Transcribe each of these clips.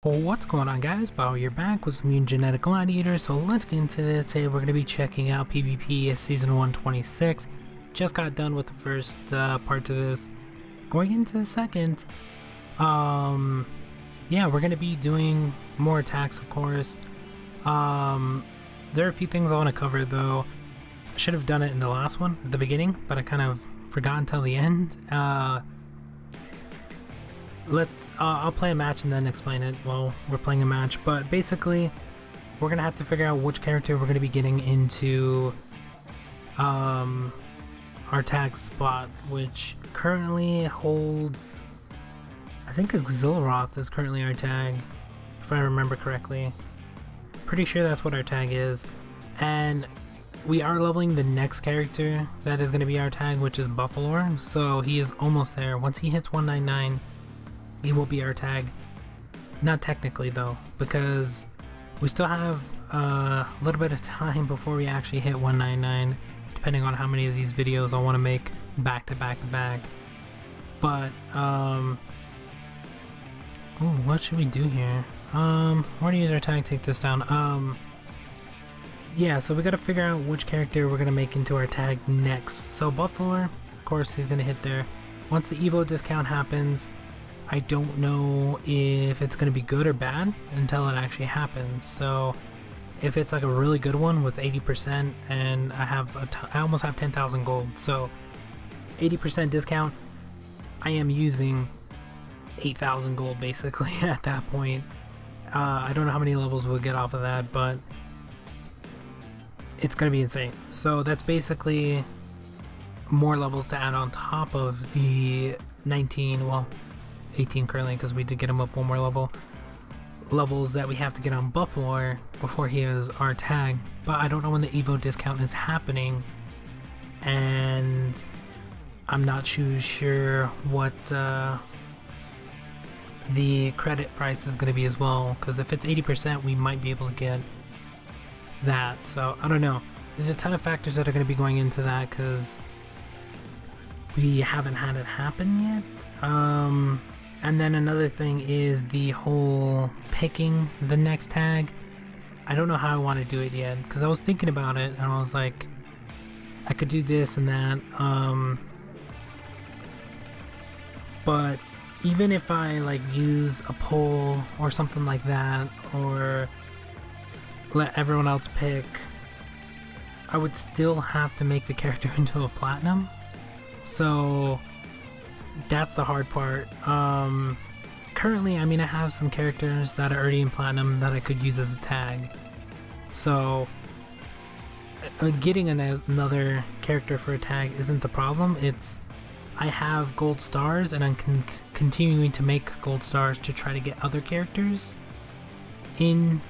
Well, what's going on, guys? Bio here back with some Mutant Genetic Gladiators. So let's get into this. Today we're going to be checking out PvP Season 126. Just got done with the first part to this. Going into the second, yeah, we're going to be doing more attacks, of course. There are a few things I want to cover, though. I should have done it in the last one at the beginning, but I kind of forgot until the end. I'll play a match and then explain it while we're playing a match, but basically we're gonna have to figure out which character we're gonna be getting into our tag spot, which currently holds, I think Xilroth is currently our tag, if I remember correctly. Pretty sure that's what our tag is, and we are leveling the next character that is going to be our tag, which is Buffalo, so he is almost there. Once he hits 199, he will be our tag. Not technically though, because we still have a little bit of time before we actually hit 199, depending on how many of these videos I want to make back to back to back. But ooh, what should we do here? We're gonna use our tag, take this down. Yeah, so we gotta figure out which character we're gonna make into our tag next. So Buffalo, of course, he's gonna hit there. Once the Evo discount happens, I don't know if it's going to be good or bad until it actually happens. So if it's like a really good one with 80%, and I almost have 10,000 gold, so 80% discount, I am using 8,000 gold basically at that point. I don't know how many levels we'll get off of that, but it's going to be insane. So that's basically more levels to add on top of the 19, well, 18 currently, because we did get him up one more levels that we have to get on Buffalo before he is our tag. But I don't know when the Evo discount is happening, and I'm not too sure what the credit price is going to be as well, because if it's 80% we might be able to get that. So I don't know, there's a ton of factors that are going to be going into that because we haven't had it happen yet. And then another thing is the whole picking the next tag. I don't know how I want to do it yet, because I was thinking about it and I was like, I could do this and that. But even if I like use a poll or something like that, or let everyone else pick, I would still have to make the character into a platinum. So that's the hard part. Currently, I mean, I have some characters that are already in platinum that I could use as a tag. So getting another character for a tag isn't the problem. It's I have gold stars, and I'm continuing to make gold stars to try to get other characters into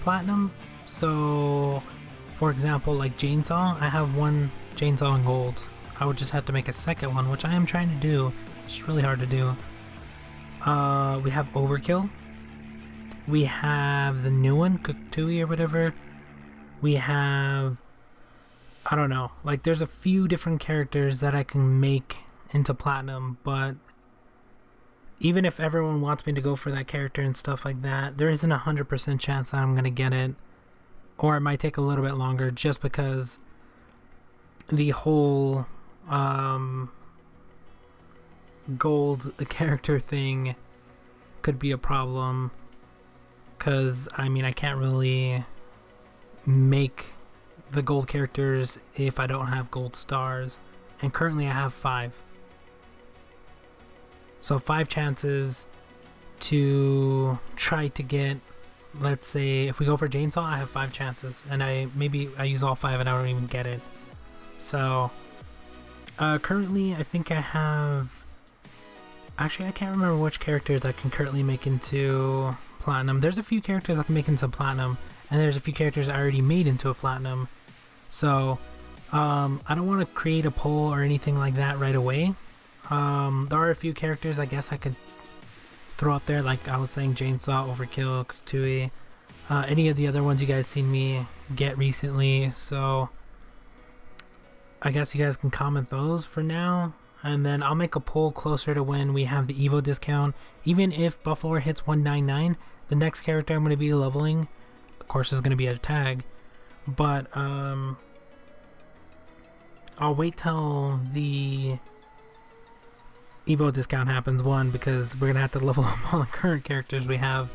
platinum. So for example, like Chainsaw, I have one Chainsaw in gold. I would just have to make a second one, which I am trying to do. It's really hard to do. We have Overkill. We have the new one, Cooktui or whatever. We have, I don't know, like there's a few different characters that I can make into platinum, but even if everyone wants me to go for that character and stuff like that, there isn't 100% chance that I'm gonna get it, or it might take a little bit longer, just because the whole gold character thing could be a problem, because I mean, I can't really make the gold characters if I don't have gold stars, and currently I have 5, so 5 chances to try to get, let's say if we go for Chainsaw, I have 5 chances, and maybe I use all 5 and I don't even get it. So currently I think I have, actually I can't remember which characters I can currently make into platinum. There's a few characters I can make into platinum, and there's a few characters I already made into a platinum. So I don't want to create a poll or anything like that right away. There are a few characters I guess I could throw up there, like I was saying, Chainsaw, Overkill, Cooktui, any of the other ones you guys seen me get recently. So I guess you guys can comment those for now, and then I'll make a poll closer to when we have the Evo discount. Even if Buffalo hits 199, The next character I'm going to be leveling, of course, is going to be a tag, but I'll wait till the Evo discount happens, one, because we're going to have to level up all the current characters we have,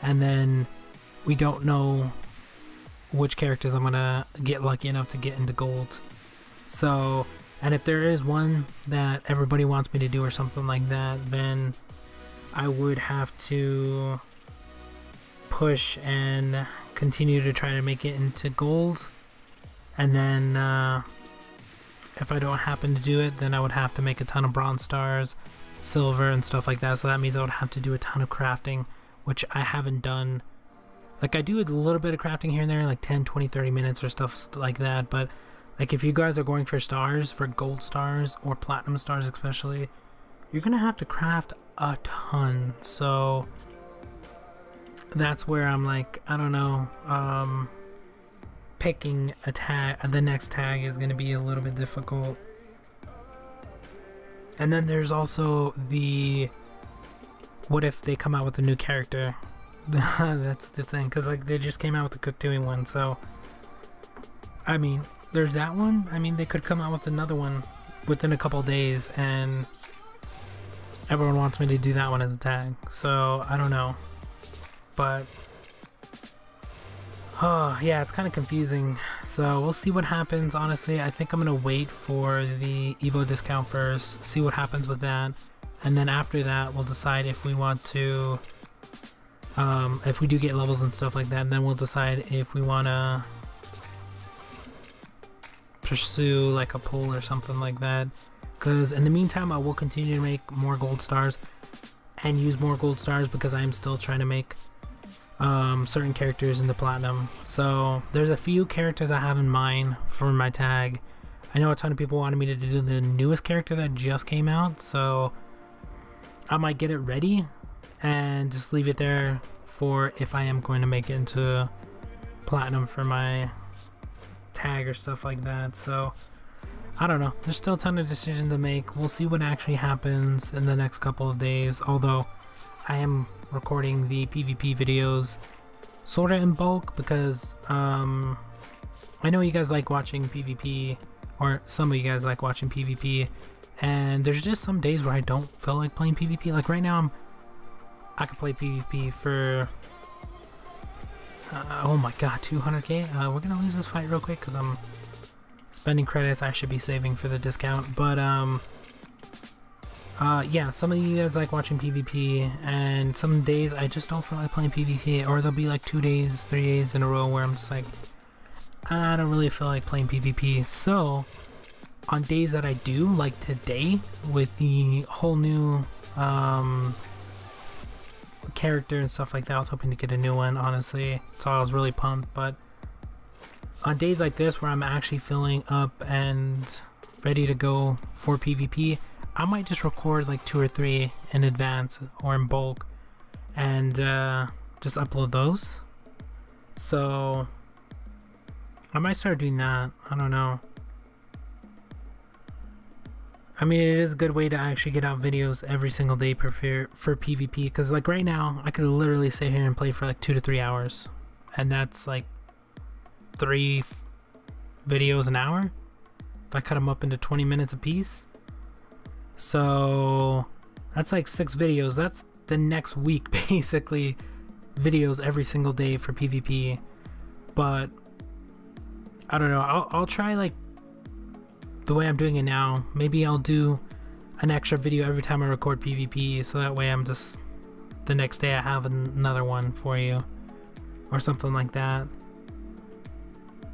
and then we don't know which characters I'm going to get lucky enough to get into gold. So, and if there is one that everybody wants me to do or something like that, then I would have to push and continue to try to make it into gold, and then if I don't happen to do it, then I would have to make a ton of bronze stars, silver, and stuff like that. So that means I would have to do a ton of crafting, which I haven't done. Like, I do a little bit of crafting here and there, like 10, 20, 30 minutes or stuff like that, but like if you guys are going for stars, for gold stars or platinum stars especially, you're gonna have to craft a ton. So that's where I'm like, I don't know, picking a tag, the next tag is going to be a little bit difficult. And then there's also the, what if they come out with a new character? That's the thing, because like they just came out with the Cook Doing one, so I mean, there's that one. I mean, they could come out with another one within a couple days, and everyone wants me to do that one as a tag, so I don't know. But oh yeah, it's kind of confusing, so we'll see what happens. Honestly, I think I'm gonna wait for the Evo discount first, see what happens with that, and then after that we'll decide if we want to if we do get levels and stuff like that, and then we'll decide if we want to pursue like a pull or something like that, because in the meantime I will continue to make more gold stars and use more gold stars, because I'm still trying to make certain characters in the platinum. So there's a few characters I have in mind for my tag. I know a ton of people wanted me to do the newest character that just came out, so I might get it ready and just leave it there for if I am going to make it into platinum for my tag or stuff like that. So I don't know, there's still a ton of decisions to make. We'll see what actually happens in the next couple of days, although I am recording the PvP videos sorta in bulk, because I know you guys like watching PvP, or some of you guys like watching PvP, and there's just some days where I don't feel like playing PvP. Like right now I could play PvP for oh my god, 200k. We're gonna lose this fight real quick because I'm spending credits I should be saving for the discount, but yeah, some of you guys like watching PvP, and some days I just don't feel like playing PvP, or there'll be like 2 days, 3 days in a row where I'm just like, I don't really feel like playing PvP. So on days that I do, like today with the whole new character and stuff like that, I was hoping to get a new one, honestly, so I was really pumped. But on days like this where I'm actually filling up and ready to go for PvP, I might just record like 2 or 3 in advance or in bulk and just upload those. So I might start doing that. I don't know. I mean, it is a good way to actually get out videos every single day for PvP, because like right now I could literally sit here and play for like 2 to 3 hours, and that's like 3 videos an hour if I cut them up into 20 minutes a piece. So that's like 6 videos. That's the next week basically, videos every single day for PvP. But I don't know, I'll try like the way I'm doing it now. Maybe I'll do an extra video every time I record PvP, so that way I'm just, the next day I have another one for you or something like that.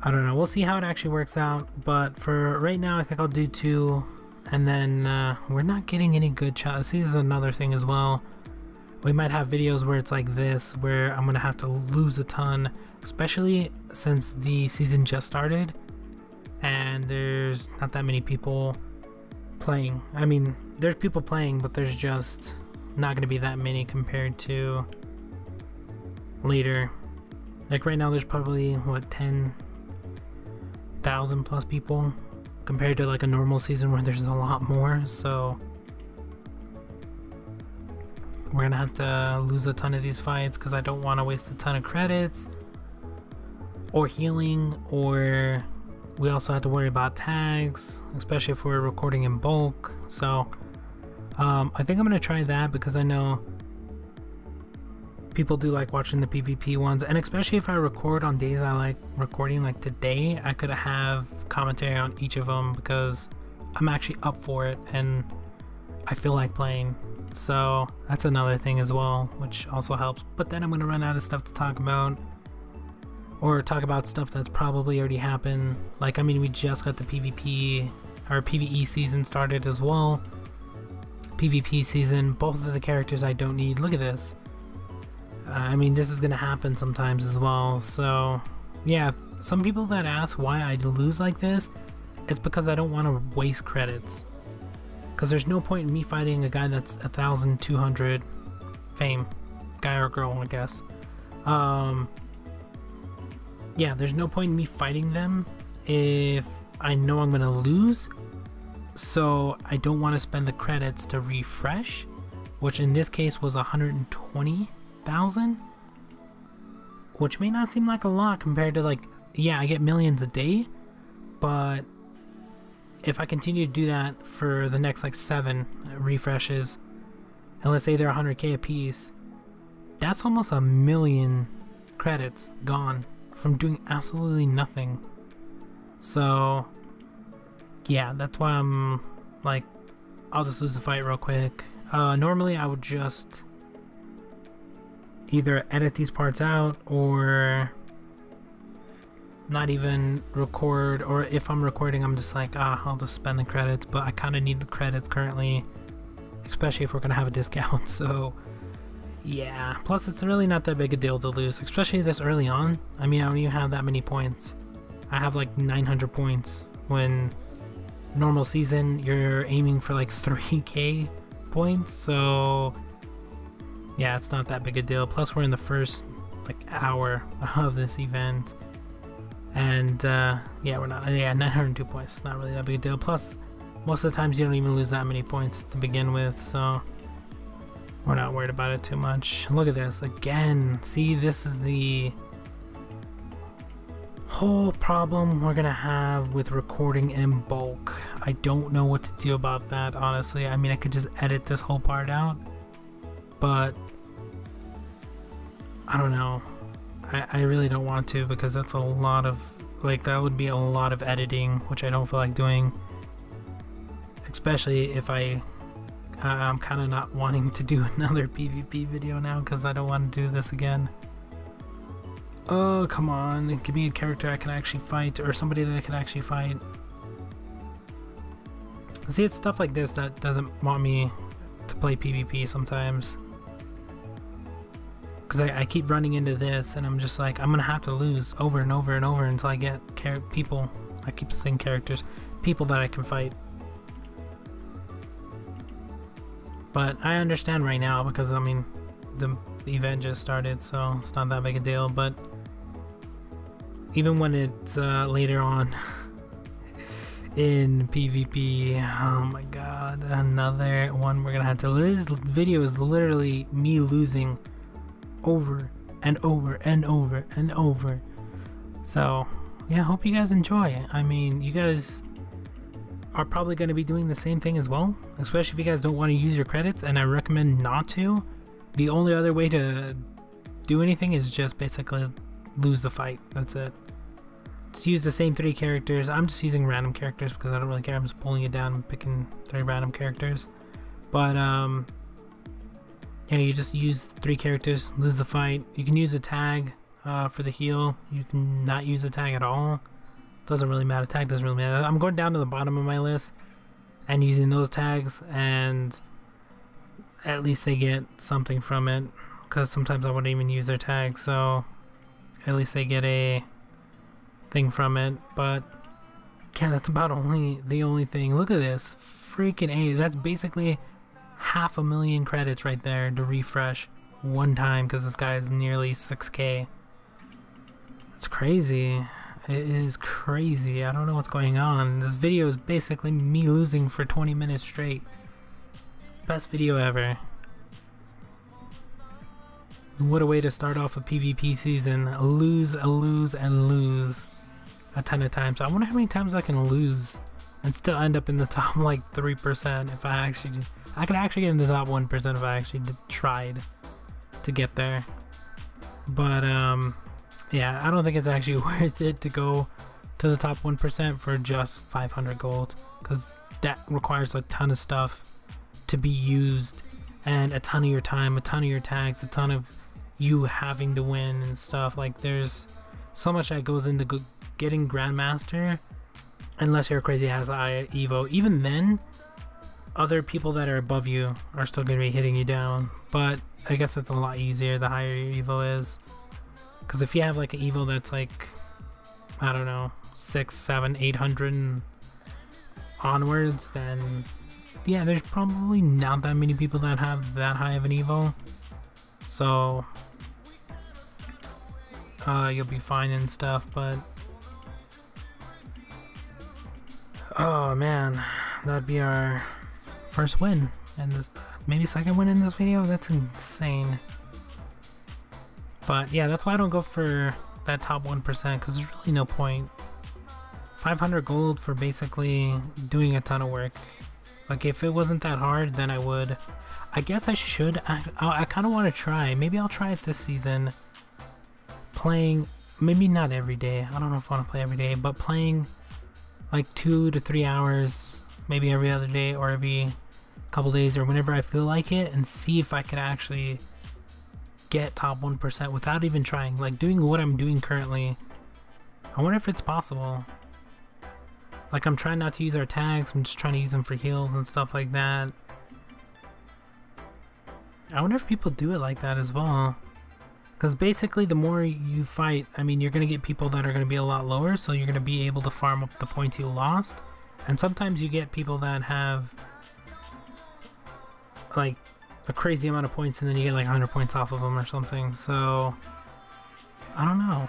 I don't know, we'll see how it actually works out, but for right now I think I'll do 2, and then we're not getting any good shots. See, this is another thing as well. We might have videos where it's like this, where I'm gonna have to lose a ton, especially since the season just started and there's not that many people playing. I mean, there's people playing, but there's just not gonna be that many compared to later. Like right now there's probably what, 10,000 plus people compared to like a normal season where there's a lot more. So we're gonna have to lose a ton of these fights because I don't want to waste a ton of credits or healing, or we also have to worry about tags, especially if we're recording in bulk. So I think I'm gonna try that because I know people do like watching the PvP ones, and especially if I record on days I like recording, like today I could have commentary on each of them because I'm actually up for it and I feel like playing. So that's another thing as well, which also helps. But then I'm gonna run out of stuff to talk about, or talk about stuff that's probably already happened. Like, I mean, we just got the PvP or PvE season started as well. PvP season, both of the characters I don't need. Look at this. I mean, this is gonna happen sometimes as well. So yeah, some people that ask why I lose like this, it's because I don't want to waste credits, because there's no point in me fighting a guy that's 1,200 fame, guy or girl, I guess. Yeah, there's no point in me fighting them if I know I'm gonna lose, so I don't want to spend the credits to refresh, which in this case was 120,000, which may not seem like a lot compared to, like, yeah, I get millions a day, but if I continue to do that for the next like 7 refreshes, and let's say they're 100k a piece, that's almost 1,000,000 credits gone from doing absolutely nothing. So yeah, that's why I'm like, I'll just lose the fight real quick. Normally I would just either edit these parts out or not even record, or if I'm recording I'm just like, I'll just spend the credits, but I kind of need the credits currently, especially if we're gonna have a discount. So yeah, plus it's really not that big a deal to lose, especially this early on. I mean, I don't even have that many points. I have like 900 points, when normal season you're aiming for like 3k points. So yeah, it's not that big a deal. Plus we're in the first like hour of this event, and yeah, we're not, yeah, 902 points, not really that big a deal. Plus most of the times you don't even lose that many points to begin with, so we're not worried about it too much. Look at this again. See, this is the whole problem we're gonna have with recording in bulk. I don't know what to do about that, honestly. I mean, I could just edit this whole part out, but I don't know. I really don't want to, because that's a lot of, like, that would be a lot of editing, which I don't feel like doing, especially if I'm kind of not wanting to do another PvP video now because I don't want to do this again. Oh, come on, give me a character I can actually fight, or somebody that I can actually fight. See, it's stuff like this that doesn't want me to play PvP sometimes, because I keep running into this and I'm just like, I'm gonna have to lose over and over and over until I get people, I keep saying characters, people that I can fight. But I understand right now, because I mean, the event just started, so it's not that big a deal. But even when it's later on in PvP, oh my god, another one we're gonna have to lose. This video is literally me losing over and over and over and over. So yeah, hope you guys enjoy it. I mean, you guys are probably going to be doing the same thing as well, especially if you guys don't want to use your credits, and I recommend not to. The only other way to do anything is just basically lose the fight. That's it. Just use the same 3 characters. I'm just using random characters because I don't really care. I'm just pulling it down and picking 3 random characters. But yeah, you just use 3 characters, lose the fight. You can use a tag for the heal. You can not use a tag at all. Doesn't really matter. Tag doesn't really matter. I'm going down to the bottom of my list and using those tags, and at least they get something from it, because sometimes I wouldn't even use their tags, so at least they get a thing from it. But yeah, that's about the only thing. Look at this freaking A. That's basically 500,000 credits right there to refresh one time, because this guy is nearly 6k. It's crazy. It is crazy. I don't know what's going on. This video is basically me losing for 20 minutes straight. Best video ever. What a way to start off a PvP season. Lose, and lose a ton of times. I wonder how many times I can lose and still end up in the top like 3% if I could actually get in the top 1% if I actually tried to get there. But yeah, I don't think it's actually worth it to go to the top 1% for just 500 gold, because that requires a ton of stuff to be used, and a ton of your time, a ton of your tags, a ton of you having to win and stuff. Like, there's so much that goes into getting Grandmaster, unless you're a crazy ass Evo. Even then, other people that are above you are still going to be hitting you down, but I guess that's a lot easier the higher your Evo is. Because if you have like an Evo that's like, I don't know, 600, 700, 800 and onwards, then yeah, there's probably not that many people that have that high of an Evo. So you'll be fine and stuff, but oh man, that'd be our first win in this, maybe second win in this video. That's insane. But yeah, that's why I don't go for that top 1%, because there's really no point. 500 gold for basically doing a ton of work. Like, if it wasn't that hard, then I would. I guess I should. I kind of want to try. Maybe I'll try it this season. Playing, maybe not every day. I don't know if I want to play every day, but playing like 2 to 3 hours, maybe every other day or every couple days or whenever I feel like it, and see if I could actually get top 1% without even trying. Like, doing what I'm doing currently. I wonder if it's possible. Like, I'm trying not to use our tags, I'm just trying to use them for heals and stuff like that. I wonder if people do it like that as well. Because basically, the more you fight, I mean, you're going to get people that are going to be a lot lower, so you're going to be able to farm up the points you lost. And sometimes you get people that have like a crazy amount of points, and then you get like 100 points off of them or something. So I don't know.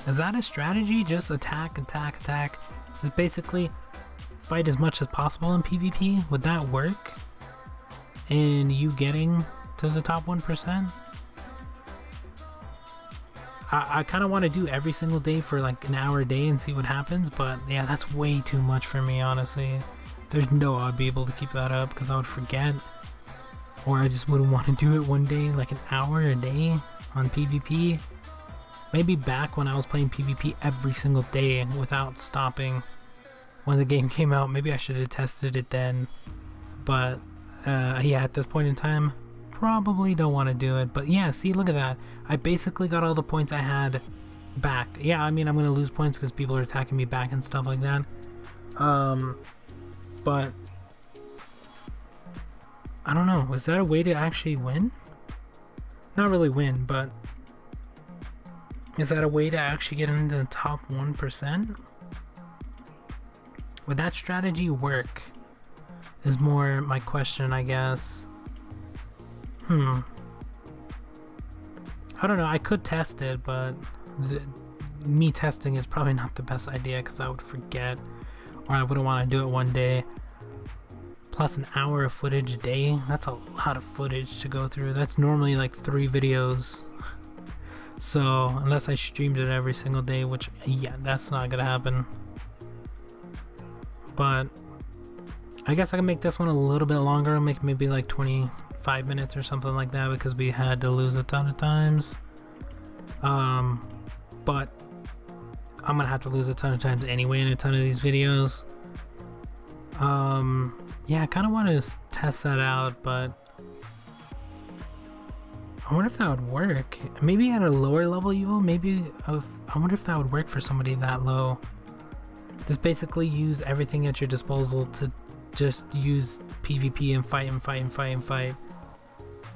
Is that a strategy? Just attack, attack, attack? Just basically fight as much as possible in PvP? Would that work in you getting to the top 1%? I kind of want to do every single day for like an hour a day and see what happens, but yeah, that's way too much for me, honestly. There's no I'd be able to keep that up, because I would forget, or I just wouldn't want to do it one day, like an hour a day on PvP. Maybe back when I was playing PvP every single day without stopping when the game came out, maybe I should have tested it then. But yeah, at this point in time, probably don't want to do it. But yeah, see, look at that. I basically got all the points I had back. Yeah, I mean, I'm going to lose points because people are attacking me back and stuff like that. But I don't know. Is that a way to actually win? Not really win, but is that a way to actually get into the top 1%? Would that strategy work? Is more my question, I guess. I don't know. I could test it, but me testing is probably not the best idea, because I would forget, or I wouldn't want to do it one day. Plus an hour of footage a day, that's a lot of footage to go through. That's normally like 3 videos. So unless I streamed it every single day, which yeah, that's not gonna happen. But I guess I can make this one a little bit longer. I'll make maybe like 25 minutes or something like that, because we had to lose a ton of times. But I'm gonna have to lose a ton of times anyway in a ton of these videos. Yeah, I kind of want to test that out, but I wonder if that would work. Maybe at a lower level Evo, maybe I wonder if that would work for somebody that low. Just basically use everything at your disposal to just use PvP and fight and fight and fight and fight.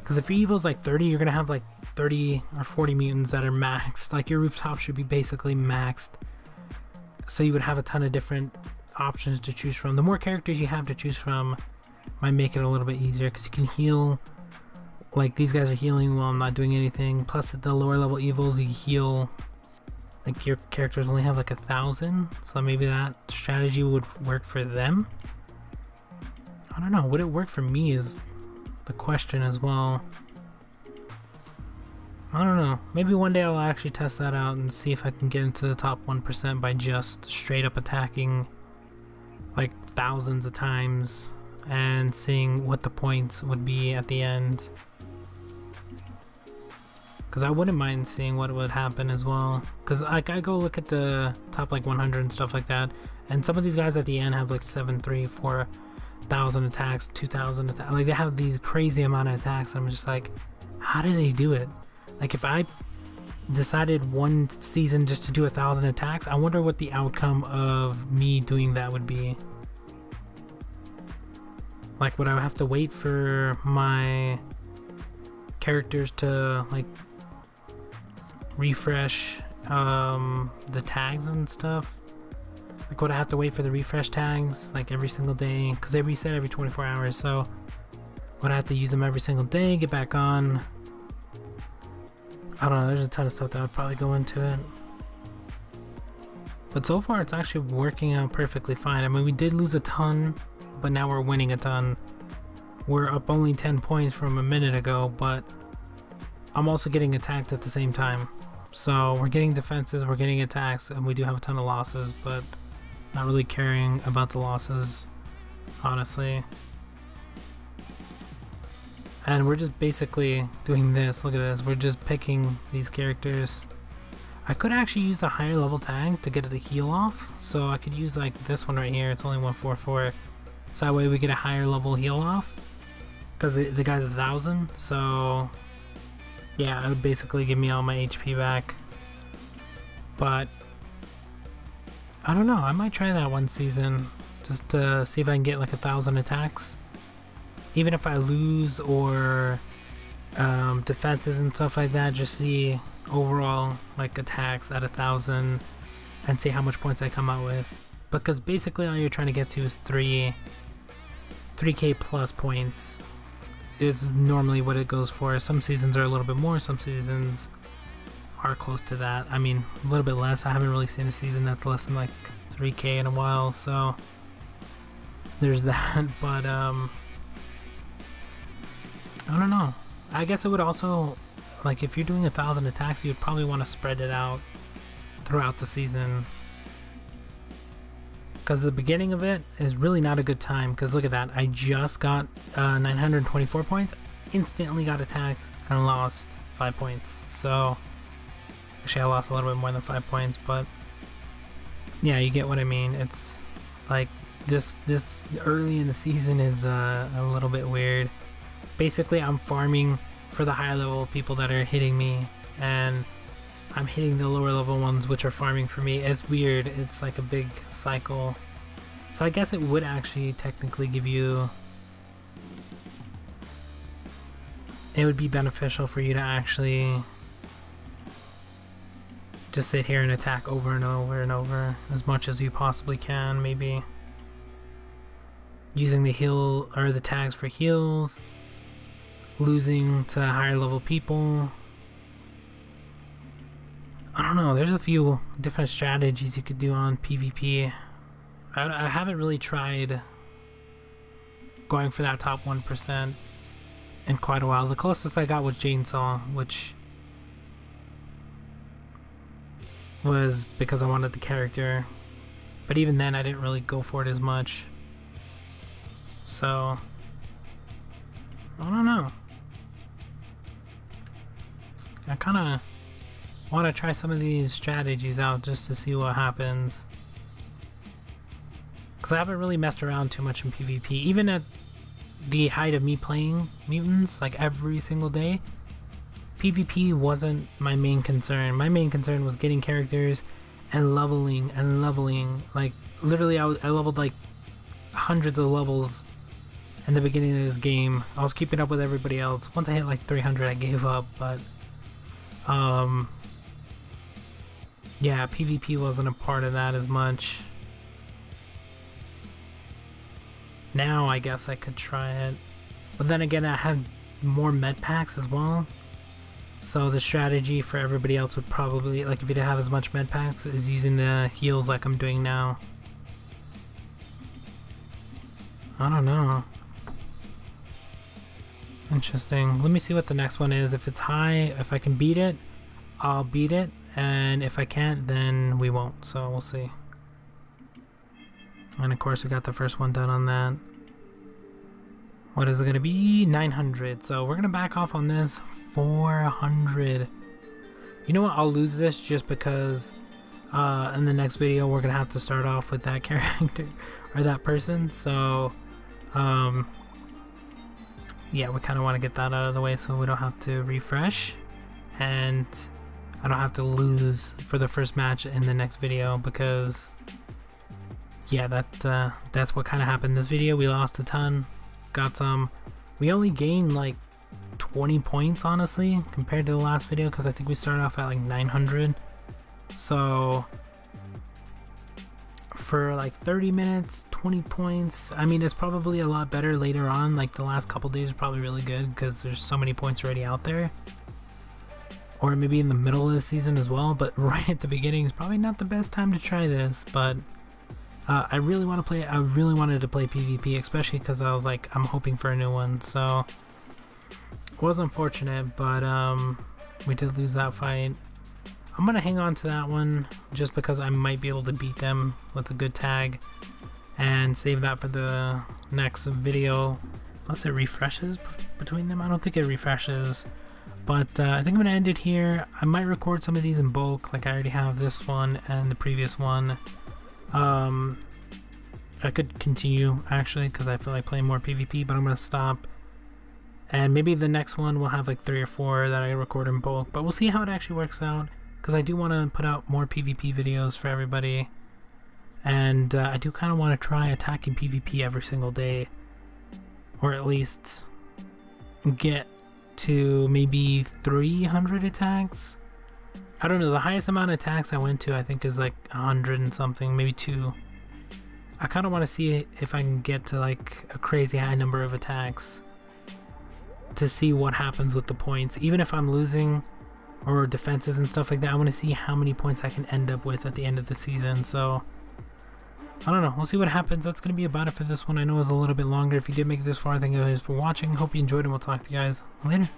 Because if your Evo's like 30, you're gonna have like 30 or 40 mutants that are maxed. Like, your rooftop should be basically maxed, so you would have a ton of different options to choose from. The more characters you have to choose from might make it a little bit easier, because you can heal. Like, these guys are healing while I'm not doing anything. Plus, at the lower level evils, you heal. Like, your characters only have like 1,000, so maybe that strategy would work for them. I don't know. Would it work for me is the question as well. I don't know. Maybe one day I'll actually test that out and see if I can get into the top 1% by just straight up attacking like thousands of times and seeing what the points would be at the end. Because I wouldn't mind seeing what would happen as well. Because like, I go look at the top like 100 and stuff like that, and some of these guys at the end have like 7, 3, 4,000 attacks, 2,000 attacks. Like they have these crazy amount of attacks. And I'm just like, how do they do it? Like if I decided one season just to do 1,000 attacks, I wonder what the outcome of me doing that would be. Like would I have to wait for my characters to like refresh the tags and stuff? Like would I have to wait for the refresh tags like every single day? Because they reset every 24 hours, so would I have to use them every single day, get back on? I don't know, there's a ton of stuff that would probably go into it. But so far it's actually working out perfectly fine. I mean, we did lose a ton, but now we're winning a ton. We're up only 10 points from a minute ago, but I'm also getting attacked at the same time. So we're getting defenses, we're getting attacks, and we do have a ton of losses, but not really caring about the losses, honestly. And we're just basically doing this. Look at this. We're just picking these characters. I could actually use a higher level tag to get the heal off. So I could use like this one right here. It's only 144. So that way we get a higher level heal off. Because the guy's 1,000. So yeah, it would basically give me all my HP back. But I don't know. I might try that one season. Just to see if I can get like 1,000 attacks. Even if I lose or defenses and stuff like that, just see overall like attacks at 1,000 and see how much points I come out with. Because basically all you're trying to get to is 3k plus points is normally what it goes for. Some seasons are a little bit more, some seasons are close to that. I mean, a little bit less. I haven't really seen a season that's less than like 3k in a while, so there's that. But I don't know. I guess it would also, like if you're doing 1,000 attacks, you'd probably want to spread it out throughout the season. Because the beginning of it is really not a good time. Because look at that. I just got 924 points, instantly got attacked, and lost 5 points. So, actually I lost a little bit more than 5 points, but yeah, you get what I mean. It's like this early in the season is a little bit weird. Basically, I'm farming for the higher level people that are hitting me, and I'm hitting the lower level ones which are farming for me. It's weird. It's like a big cycle. So I guess it would actually technically give you... It would be beneficial for you to actually just sit here and attack over and over and over as much as you possibly can, maybe. Using the heal or the tags for heals. Losing to higher level people. I don't know, there's a few different strategies you could do on PvP. I haven't really tried going for that top 1% in quite a while. The closest I got was Chainsaw, which was because I wanted the character. But even then I didn't really go for it as much. So I don't know. I kind of want to try some of these strategies out just to see what happens. Because I haven't really messed around too much in PvP. Even at the height of me playing Mutants, like every single day, PvP wasn't my main concern. My main concern was getting characters and leveling and leveling. Like, literally I leveled like hundreds of levels in the beginning of this game. I was keeping up with everybody else. Once I hit like 300, I gave up, but yeah, PvP wasn't a part of that as much. Now I guess I could try it, but then again I have more med packs as well, so the strategy for everybody else would probably, like if you didn't have as much med packs, is using the heals like I'm doing now. I don't know. Interesting. Let me see what the next one is. If it's high, if I can beat it, I'll beat it, and if I can't, then we won't. So we'll see. And of course, we got the first one done on that. What is it going to be? 900. So we're going to back off on this. 400. You know what? I'll lose this just because in the next video we're going to have to start off with that character or that person. So yeah, we kind of want to get that out of the way so we don't have to refresh, and I don't have to lose for the first match in the next video, because yeah, that's what kind of happened this video. We lost a ton, got some. We only gained like 20 points honestly compared to the last video, because I think we started off at like 900. So for like 30 minutes, 20 points. I mean, it's probably a lot better later on. Like the last couple days are probably really good because there's so many points already out there. Or maybe in the middle of the season as well. But right at the beginning is probably not the best time to try this. But I really want to play. I really wanted to play PvP, especially because I was like, I'm hoping for a new one. So it was unfortunate, but we did lose that fight. I'm gonna hang on to that one just because I might be able to beat them with a good tag, and save that for the next video, unless it refreshes between them. I don't think it refreshes, but I think I'm gonna end it here. I might record some of these in bulk, like I already have this one and the previous one. I could continue actually because I feel like playing more PvP, but I'm gonna stop, and maybe the next one will have like 3 or 4 that I record in bulk, but we'll see how it actually works out. Because I do want to put out more PvP videos for everybody, and I do kind of want to try attacking PvP every single day, or at least get to maybe 300 attacks. I don't know, the highest amount of attacks I went to I think is like 100 and something, maybe 2. I kind of want to see if I can get to like a crazy high number of attacks to see what happens with the points, even if I'm losing or defenses and stuff like that. I want to see how many points I can end up with at the end of the season. So I don't know, we'll see what happens. That's going to be about it for this one. I know it was a little bit longer. If you did make it this far, thank you guys for watching. Hope you enjoyed, and we'll talk to you guys later.